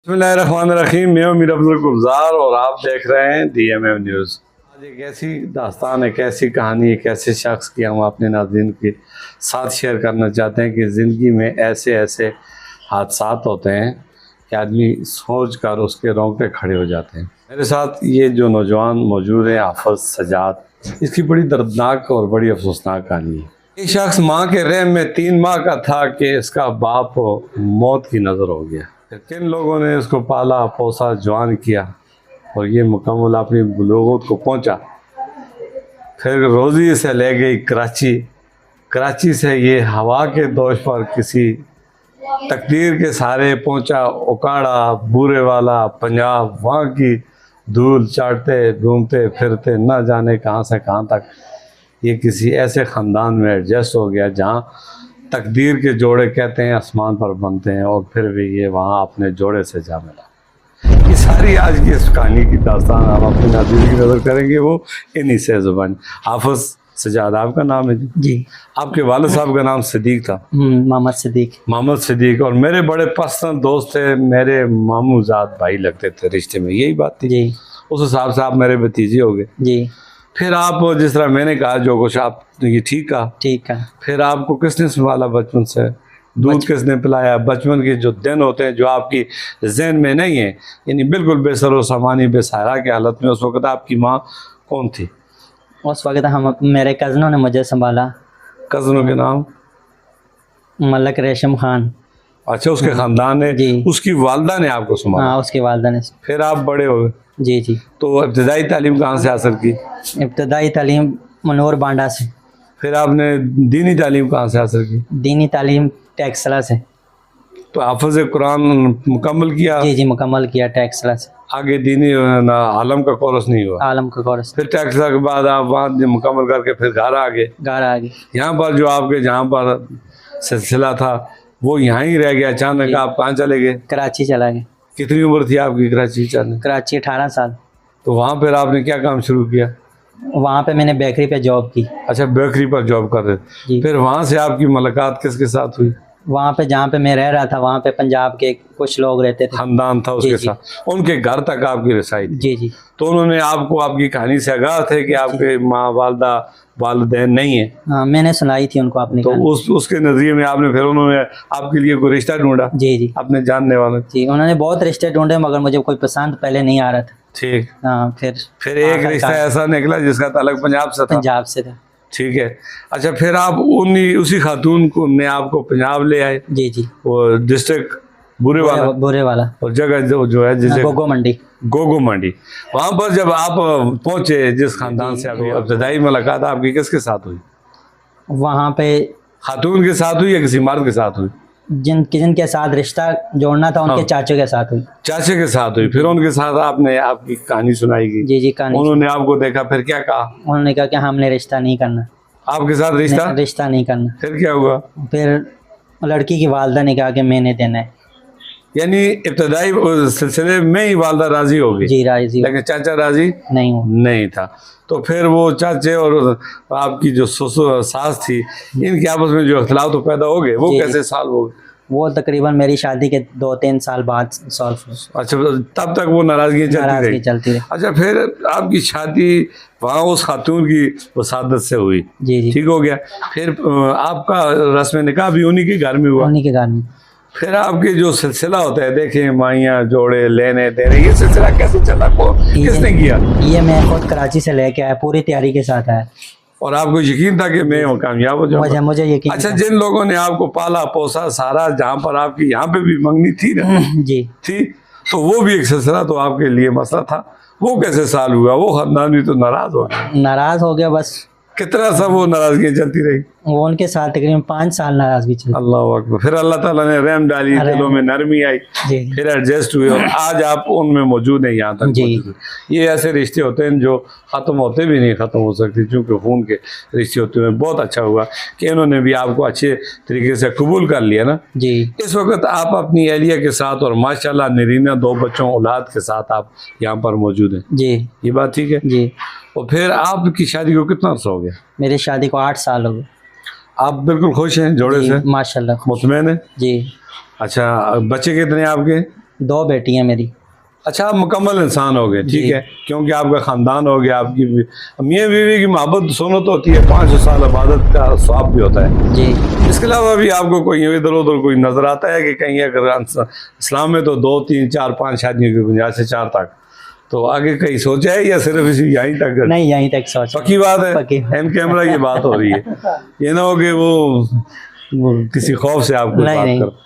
बिस्मिल्लाहिर्रहमानिर्रहीम। मैं मीर अब्दुल गुलजार और आप देख रहे हैं DMM न्यूज़। आज एक ऐसी दास्तान, एक ऐसी कहानी, एक ऐसे शख्स की हम अपने नाज़रीन के साथ शेयर करना चाहते हैं कि ज़िंदगी में ऐसे ऐसे हादसात होते हैं कि आदमी सोच कर उसके रोंगटे खड़े हो जाते हैं। मेरे साथ ये जो नौजवान मौजूद है, हाफिज सजाद, इसकी बड़ी दर्दनाक और बड़ी अफसोसनाक कहानी है। ये शख्स माँ के रहम में 3 माह का था कि इसका बाप मौत की नज़र हो गया। किन लोगों ने इसको पाला पोसा जवान किया और ये मुकम्मल अपनी बुलूगत को पहुंचा। फिर रोज़ी से ले गई कराची, कराची से ये हवा के दोष पर किसी तकदीर के सहारे पहुंचा उकाड़ा, बूरे वाला, पंजाब। वहाँ की धूल चाटते घूमते फिरते न जाने कहाँ से कहाँ तक ये किसी ऐसे ख़ानदान में एडजस्ट हो गया जहाँ तकदीर के जोड़े कहते हैं आसमान पर बनते हैं, और फिर भी ये वहाँ अपने जोड़े से जा मिला। ये सारी आज की इस कहानी की दास्तान हम अपनी नाज़रीन की नज़र करेंगे वो इन्हीं से ज़ुबान। हाफिज सजाद आपका नाम है जी। आपके वालिद साहब का नाम सिद्दीक था? मोहम्मद सिद्दीक। मोहम्मद सिद्दीक। और मेरे बड़े पर्सनल दोस्त थे, मेरे मामूजाद भाई लगते थे रिश्ते में, यही बात थी जी। उस हिसाब से आप मेरे भतीजे हो गए जी। फिर आप जिस तरह मैंने कहा जो कुछ आप ये ठीक है। फिर आपको किसने संभाला बचपन से? दूध किसने पिलाया? बचपन के जो दिन होते हैं जो आपकी जहन में नहीं है, यानी बिल्कुल बेसरो सामानी बेसहारा की हालत में, उस वक्त आपकी माँ कौन थी? उस वक्त हम मेरे कज़नों ने मुझे संभाला। कज़नों के नाम? मलक रेशम खान। अच्छा, उसके ख़ानदान ने? जी। उसकी वालदा ने आपको संभाला? हाँ, उसकी वालदा ने। फिर आप बड़े हो गए? जी जी। तो इब्तदाई तालीम कहाँ से हासिल की? इब्तदाई तालीम मनोर बांडा से। फिर आपने दीनी तालीम कहाँ से हासिल की? दीनी तालीम टैक्सला से। तो हाफिज़ कुरान मुकम्मल किया? जी जी, मुकम्मल किया टैक्सला से। आगे दीनी आलम का कोर्स नहीं हुआ? आलम का कोर्स। फिर टैक्सला के बाद आप वहाँ मुकम्मल करके फिर घर आ गए? यहाँ पर जो आपके जहाँ पर सिलसिला था वो यहाँ ही रह गया? अचानक आप कहाँ चले गए? कराची चला गए। कितनी उम्र थी आपकी कराची जाने? कराची 18 साल। तो वहाँ पर आपने क्या काम शुरू किया? वहाँ पे मैंने बेकरी पे जॉब की। अच्छा, बेकरी पर जॉब कर रहे थे। फिर वहाँ से आपकी मुलाकात किसके साथ हुई? वहाँ पे जहाँ पे मैं रह रहा था वहाँ पे पंजाब के कुछ लोग रहते थे, खानदान था उसके साथ, उनके घर तक आपकी रसाई थी? जी जी। तो उन्होंने आपको आपकी कहानी से आगाह थे कि आपके माँ वालदा वालिदैन नहीं है? हाँ, मैंने सुनाई थी उनको अपनी। तो उसके नज़रिए में आपने फिर उन्होंने आपके लिए कोई रिश्ता ढूंढा? जी जी। अपने जानने वाले? जी, उन्होंने बहुत रिश्ते ढूंढे मगर मुझे कोई पसंद पहले नहीं आ रहा था। ठीक। हाँ, फिर एक रिश्ता ऐसा निकला जिसका ताल्लुक पंजाब से था? पंजाब से था। ठीक है। अच्छा, फिर आप उसी खातून को ने आपको पंजाब ले आए? जी जी। वो डिस्ट्रिक्ट बुरे वाला और जगह जो है जिसे गोगो मंडी, वहाँ पर जब आप पहुँचे जिस खानदान से अभी इब्तदाई मुलाकात आपकी किसके साथ हुई? वहाँ पे खातून के साथ हुई या किसी मर्द के साथ हुई? जिनके साथ रिश्ता जोड़ना था उनके चाचों के साथ हुई। चाचे के साथ हुई। फिर उनके साथ आपने आपकी कहानी सुनाई गई? जी जी, कहानी। उन्होंने आपको देखा, फिर क्या कहा? उन्होंने कहा कि हमने रिश्ता नहीं करना आपके साथ। रिश्ता नहीं करना। फिर क्या हुआ? फिर लड़की की वालदा ने कहा कि मैंने देना है। यानी इब्तदाई सिलसिले में ही वालदा राजी हो गई? जी, राजी। लेकिन चाचा राजी नहीं था। तो फिर वो चाचे और आपकी जो ससुर सास थी, इनके आपस में जो अख्तिलाफ तो पैदा हो गए, वो कैसे साल हो गए? वो तकरीबन मेरी शादी के 2-3 साल बाद सॉल्व हुआ। अच्छा, तब तक वो नाराजगी चलती रही? अच्छा, फिर आपकी शादी वहाँ उस खातून की वसादत से हुई? जी जी। ठीक हो गया। फिर आपका रस्म निकाह भी उन्हीं के घर में हुआ? उन्हीं के घर में। फिर आपके जो सिलसिला होता है, देखें माइयाँ जोड़े लेने देने, ये सिलसिला कैसे चला? किसने किया? ये मैं खुद कराची से लेके आया, पूरी तैयारी के साथ आया। और आपको यकीन था कि मैं कामयाब हो जाऊंगा? मुझे यकीन। अच्छा, जिन लोगों ने आपको पाला पोसा सारा, जहाँ पर आपकी यहाँ पे भी मंगनी थी ना? जी थी। तो वो भी एक सिलसिला तो आपके लिए मसला था, वो कैसे साल हुआ? वो खानदान भी तो नाराज हो गया। बस कितना सा वो नाराजगी चलती रही? वो उनके साथ तकरीबन 5 साल नाराजगी चली। अल्लाह अकबर। फिर अल्लाह ताला ने रहम डाली, दिलों में नरमी आई, फिर एडजस्ट हुए और आज आप उनमें मौजूद हैं, यहाँ तक मौजूद हैं। ये ऐसे रिश्ते होते हैं जो ख़त्म होते भी नहीं ख़त्म हो सकते, क्योंकि खून के रिश्ते होते हैं। बहुत अच्छा हुआ कि इन्होंने भी आपको अच्छे तरीके से कबूल कर लिया ना जी। इस वक्त आप अपनी एहलिया के साथ और माशाल्लाह नरीना 2 बच्चों औलाद के साथ आप यहाँ पर मौजूद हैं जी। ये बात ठीक है जी। और फिर आपकी शादी को कितना अर्सा हो गया? मेरी शादी को 8 साल हो गए। आप बिल्कुल खुश हैं जोड़े से? माशाल्लाह मुतमईन है जी। अच्छा, बच्चे कितने हैं आपके? 2 बेटी हैं मेरी। अच्छा, आप मुकम्मल इंसान हो गए, ठीक है, क्योंकि आपका ख़ानदान हो गया, आपकी मियाँ बीवी की मोहब्बत सुन्नत होती है, 500 साल इबादत का स्वाब भी होता है जी। इसके अलावा भी आपको कोई इधर उधर कोई नज़र आता है कि कहीं अगर इस्लाम में तो 2 3 4 5 शादियों की गुंजाइश है 4 तक, तो आगे कहीं सोचा है या सिर्फ इसी यहीं तक? नहीं, यहीं तक सोच। पक्की बात है, पक्की। एन कैमरा की बात हो रही है, ये ना हो कि वो किसी खौफ से आपको बात नहीं। कर।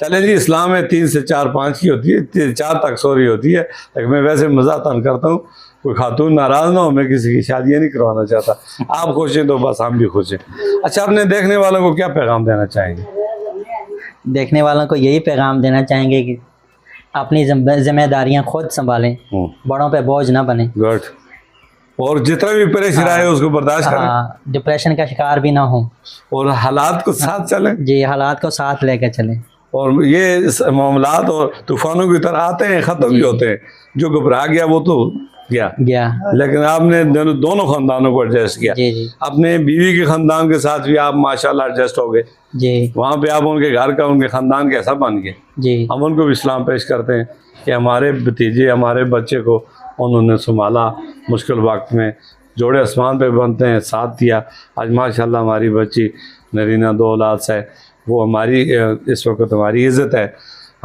चले जी, इस्लाम में 3 से 4 5 की होती है, 4 तक सॉरी होती है, लेकिन मैं वैसे मज़ाक करता हूँ, कोई खातून नाराज़ ना हो, मैं किसी की शादियाँ नहीं करवाना चाहता, आप खुश हैं तो बस हम भी खुश हैं। अच्छा, अपने देखने वालों को क्या पैगाम देना चाहेंगे? देखने वालों को यही पैगाम देना चाहेंगे कि अपनी जिम्मेदारियां खुद संभालें, बड़ों पे बोझ ना बने। गुड। और जितना भी परेशान है उसको बर्दाश्त करें। हाँ, डिप्रेशन का शिकार भी ना हो और हालात को साथ चलें। जी, हालात को साथ लेकर चलें। और ये मामलात और तूफानों की तरह आते हैं, ख़त्म भी होते हैं, जो घबरा गया वो तो गया, लेकिन आपने दोनों ख़ानदानों को एडजस्ट किया। जी जी। अपने बीवी के ख़ानदान के साथ भी आप माशाल्लाह एडजस्ट हो गए जी। वहाँ पे, आप उनके घर का उनके ख़ानदान कैसा बन गए जी। हम उनको भी इस्लाम पेश करते हैं कि हमारे भतीजे हमारे बच्चे को उन्होंने संभाला मुश्किल वक्त में, जोड़े आसमान पे बनते हैं, साथ दिया। आज माशाल्लाह हमारी बच्ची नरीना 2 औलाद से, वो हमारी इस वक्त हमारी इज़्ज़त है,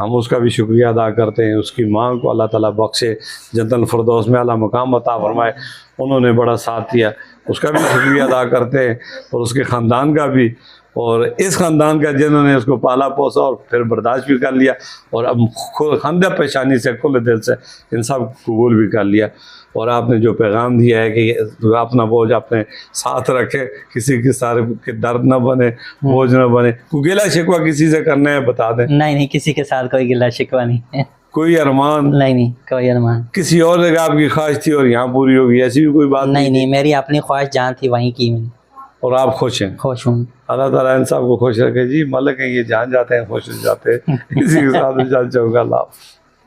हम उसका भी शुक्रिया अदा करते हैं। उसकी माँ को अल्लाह ताला बख्शे, जन्नतुल फिरदौस में आला मकाम अता फरमाए, उन्होंने बड़ा साथ दिया, उसका भी शुक्रिया अदा करते हैं, और उसके ख़ानदान का भी, और इस ख़ानदान का जिन्होंने उसको पाला पोसा और फिर बर्दाश्त भी कर लिया, और अब खुद खंदा पेशानी से खुले दिल से इन सब कबूल भी कर लिया। और आपने जो पैगाम दिया है कि अपना बोझ अपने साथ रखे, किसी के सारे के दर्द न बने, बोझ न बने। कोई गिला शिकवा किसी से करना है बता दें। नहीं, किसी के साथ कोई गिला शिकवा नहीं है। कोई अरमान? नहीं, कोई अरमान। किसी और जगह आपकी ख्वाहिश थी और यहाँ पूरी होगी, ऐसी भी कोई बात? नहीं, मेरी अपनी ख्वाहिश जहाँ थी वहीं की मैंने। और आप खुश हैं? खुश हूँ। अल्लाह ताला इन सब को खुश रखे जी। मलक है ये, जान जाते हैं खुश हो जाते हैं। इसी के साथ जान चाहूँगा। अल्लाह।